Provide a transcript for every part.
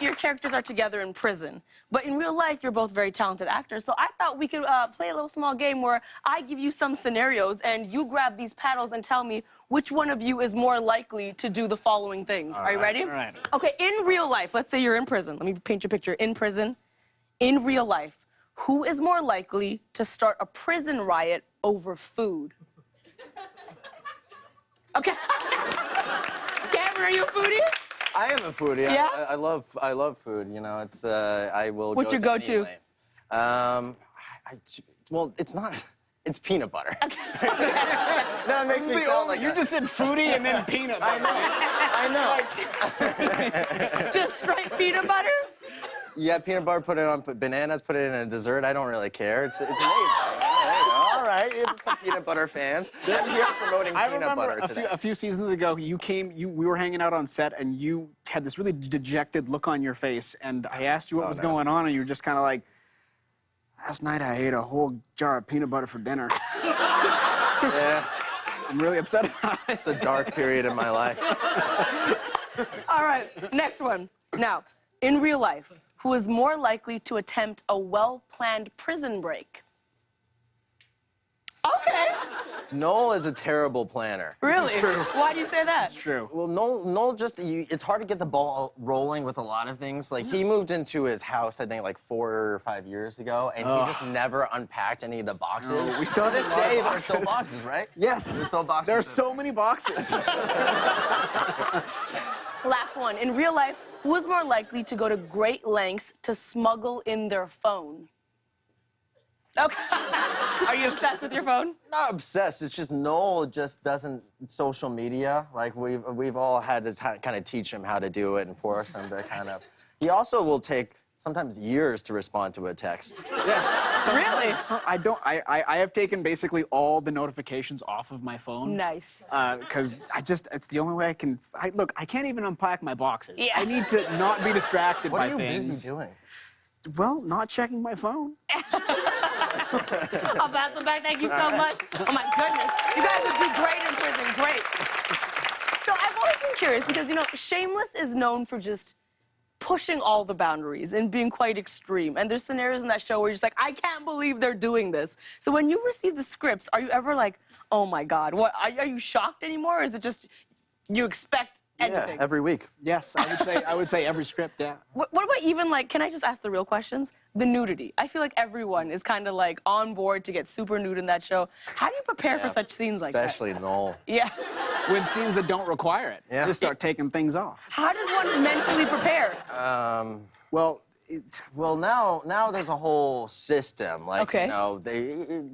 your characters are together in prison, but in real life, you're both very talented actors. So I thought we could play a little small game where I give you some scenarios, and you grab these paddles and tell me which one of you is more likely to do the following things. Are you ready? All right. Okay, in real life, let's say you're in prison. Let me paint you a picture. In prison, in real life, who is more likely to start a prison riot over food? Okay. Cameron, are you a foidie? I am a foodie. Yeah? I love food. You know, it's I will. What's your go-to? Well, it's not. It's peanut butter. That makes me sound like you just said foodie and then peanut butter. I know. Just straight peanut butter? Yeah, peanut butter. Put it on bananas. Put it in a dessert. I don't really care. It's amazing. All right, it's some peanut butter fans. I'm here promoting peanut butter today. A few seasons ago, we were hanging out on set, and you had this really dejected look on your face, and I asked you what was going on, and you were just kind of like, last night I ate a whole jar of peanut butter for dinner. Yeah. I'm really upset about it. It's a dark period in my life. All right, next one. Now, in real life, who is more likely to attempt a well-planned prison break? Okay. Noel is a terrible planner. Really? This is true. Why do you say that? It's true. Well, Noel it's hard to get the ball rolling with a lot of things. Like, he moved into his house, I think, like 4 or 5 years ago, and he just never unpacked any of the boxes. No, we still have to this a lot of day, there's boxes. still boxes, right? Yes. There's still boxes. There are so many boxes. Last one. In real life, who is more likely to go to great lengths to smuggle in their phone? Okay. Are you obsessed with your phone? Not obsessed. It's just Noel just doesn't social media. Like, we've all had to kind of teach him how to do it and force him to kind of. He also will take sometimes years to respond to a text. Yes. Really? I have taken basically all the notifications off of my phone. Nice. Because it's the only way I can. Look, I can't even unpack my boxes. Yeah. I need to not be distracted What by are you things. busy doing? Well, not checking my phone. I'll pass it back. Thank you so much. Oh, my goodness. You guys would do great in prison. Great. So I've always been curious because, you know, Shameless is known for just pushing all the boundaries and being quite extreme. And there's scenarios in that show where you're just like, I can't believe they're doing this. So when you receive the scripts, are you ever like, oh, my God, what? Are you shocked anymore? Or is it just you expect anything? Yeah, every week. Yes, I would say every script, yeah. What about even, like, can I just ask the real questions? The nudity. I feel like everyone is kind of, like, on board to get super nude in that show. How do you prepare for such scenes like Especially Noel. that? Yeah. When scenes that don't require it, Yeah. just start taking things off. How does one mentally prepare? Well, Well, now there's a whole system. Like, Okay. you know,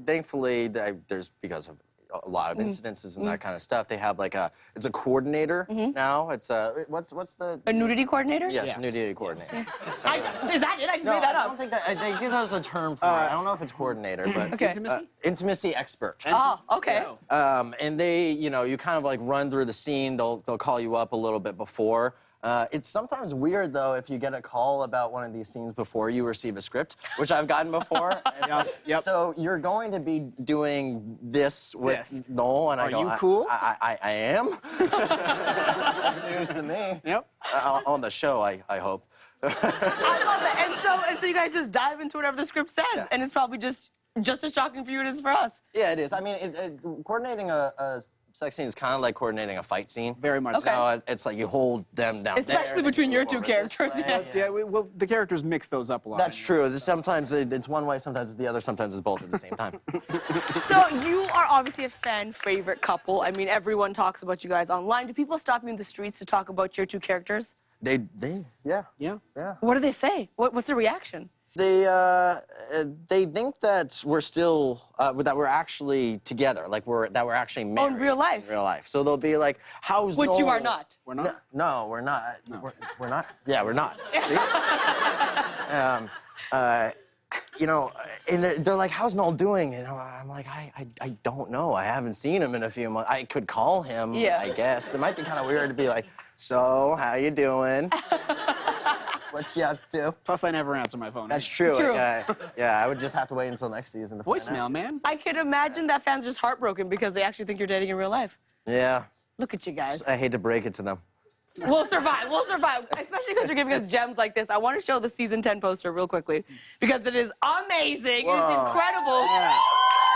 thankfully, there's, because of a lot of incidences and that kind of stuff, they have like it's a coordinator now. It's what's the... A nudity coordinator? Yes, Yeah. nudity coordinator. Is that it? I just No, made that I up. don't think that, they give us a term for it. I don't know if it's coordinator, but... Okay. intimacy? Intimacy expert. Oh, okay. And they, you know, you kind of like run through the scene. They'll call you up a little bit before. It's sometimes weird, though, if you get a call about one of these scenes before you receive a script, which I've gotten before. Yes, yep. So you're going to be doing this with Yes. Noel, and I Are go, you cool? I am. That's news to me. Yep. On the show, I hope. I love that. And so you guys just dive into whatever the script says, Yeah. and it's probably just as shocking for you as it is for us. Yeah, it is. I mean, coordinating a sex scene is kind of like coordinating a fight scene. Very much Okay. so. So it's like you hold them down Especially there, between and your you two move over this characters, way. yeah. Yeah, well, the characters mix those up a lot. That's true. Sometimes it's one way, sometimes it's the other, sometimes it's both at the same time. So you are obviously a fan favorite couple. I mean, everyone talks about you guys online. Do people stop you in the streets to talk about your two characters? Yeah. Yeah. What do they say? What's the reaction? They think that we're still that we're actually together, like that we're actually married. in real life? In real life. So they'll be like, "How's Which you Noel?" are not. We're not? No, we're not. No. We're not. Yeah, we're not. You know, and they're like, "How's Noel doing?" And I'm like, I don't know. I haven't seen him in a few months. I could call him, Yeah. I guess. It might be kind of weird to be like, "So, how you doing? What you up to?" Plus, I never answer my phone. That's true. True. Yeah, I would just have to wait until next season to find Voicemail, out. man. I could imagine that fans are just heartbroken because they actually think you're dating in real life. Yeah. Look at you guys. I hate to break it to them. We'll survive. We'll survive. Especially because you're giving us gems like this. I want to show the season 10 poster real quickly because it is amazing. Whoa. It is incredible. Yeah.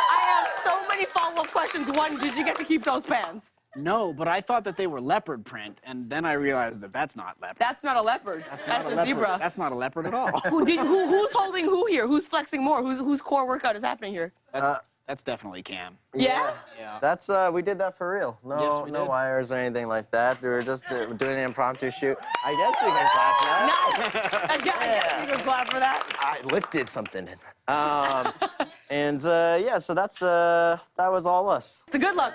I have so many follow-up questions. One, did you get to keep those pants? No, but I thought that they were leopard print, and then I realized that that's not leopard. That's not a leopard. That's That's not a leopard. zebra. That's not a leopard at all. Who's holding who here? Who's flexing more? Whose core workout is happening here? That's definitely Cam. Yeah? Yeah. That's we did that for real. No, Yes, we no did. wires or anything like that. We were just doing an impromptu shoot. I guess we can clap for that. Nice. I guess you can clap for that. I lifted something. And yeah, so that was all us. It's a good look.